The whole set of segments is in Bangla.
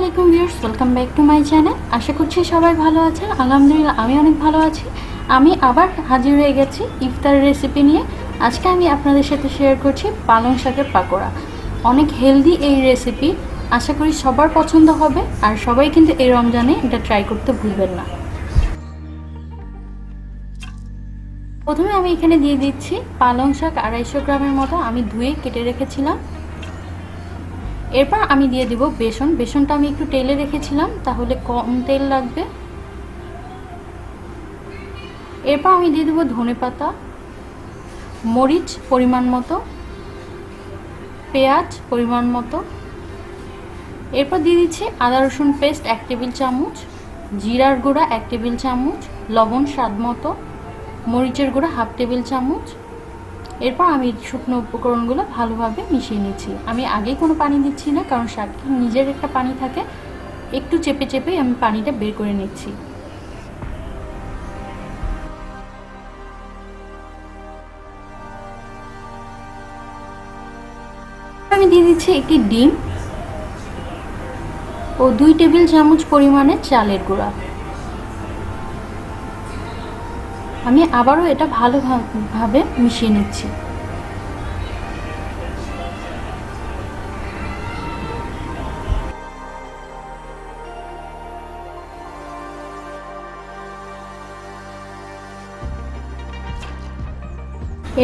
আলাইকুম viewers, welcome back to my channel. আশা করছি সবাই ভালো আছেন। আলহামদুলিল্লাহ আমি অনেক ভালো আছি। আমি আবার হাজির হয়ে গেছি ইফতার রেসিপি নিয়ে। আজকে আমি আপনাদের সাথে শেয়ার করছি পালং শাকের পাকোড়া। অনেক হেলদি এই রেসিপি, আশা করি সবার পছন্দ হবে। আর সবাই কিন্তু এই রমজানে এটা ট্রাই করতে ভুলবেন না। প্রথমে আমি এখানে দিয়ে দিচ্ছি পালং শাক 250 গ্রামের মতো, আমি ধুয়ে কেটে রেখেছিলাম। এরপর আমি দিয়ে দিব বেসনটা আমি একটু তেলে রেখেছিলাম, তাহলে কম তেল লাগবে। এরপর আমি দিয়ে দেব ধনেপাতা, মরিচ পরিমাণ মতো, পেঁয়াজ পরিমাণ মতো। এরপর দিয়ে দিচ্ছি আদা রসুন পেস্ট 1 টেবিল চামচ, জিরার গুঁড়া 1 টেবিল চামচ, লবণ স্বাদ মতো, মরিচের গুঁড়া 1/2 টেবিল চামচ। এরপর আমি শুকনো উপকরণগুলো ভালোভাবে মিশিয়ে নিচ্ছি। আমি আগেই কোনো পানি দিচ্ছি না, কারণ শাকের নিজের একটা পানি থাকে। একটু চেপে চেপে আমি পানিটা বের করে নিচ্ছি। আমি দিয়ে দিচ্ছি একটি ডিম ও 2 টেবিল চামচ পরিমাণে চালের গুঁড়া। আমি আবারও এটা ভালোভাবে মিশিয়ে নিচ্ছি।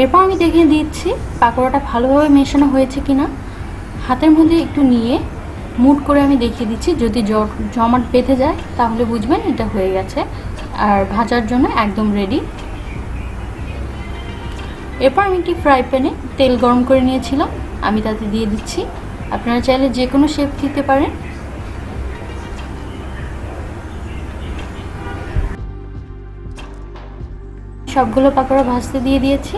এরপর আমি দেখে দিচ্ছি পাকোড়াটা ভালোভাবে মেশানো হয়েছে কিনা। হাতের মধ্যে একটু নিয়ে মুট করে আমি দেখিয়ে দিচ্ছি। যদি জমাট বেঁধে যায় তাহলে বুঝবেন এটা হয়ে গেছে, আর ভাজার জন্য একদম রেডি। এরপর আমি একটি ফ্রাই প্যানে তেল গরম করে নিয়েছিলাম, আমি তাতে দিয়ে দিচ্ছি। আপনারা চাইলে যে কোনো শেপ দিতে পারেন। সবগুলো পাকোড়া ভাজতে দিয়ে দিয়েছি।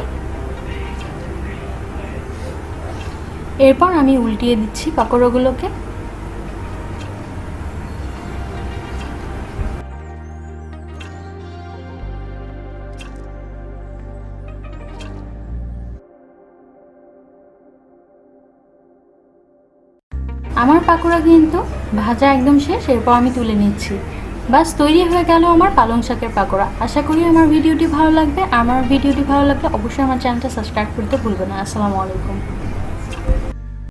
এরপর আমি উল্টিয়ে দিচ্ছি পাকোড়াগুলোকে। আমার পাকোড়া কিন্তু ভাজা একদম শেষ। এরপর আমি তুলে নিচ্ছি। বাস তৈরি হয়ে গেল আমার পালং শাকের পাকোড়া। আশা করি আমার ভিডিওটি ভালো লাগবে। অবশ্যই আমার চ্যানেলটা সাবস্ক্রাইব করতে ভুলবেন না। আসসালামু আলাইকুম।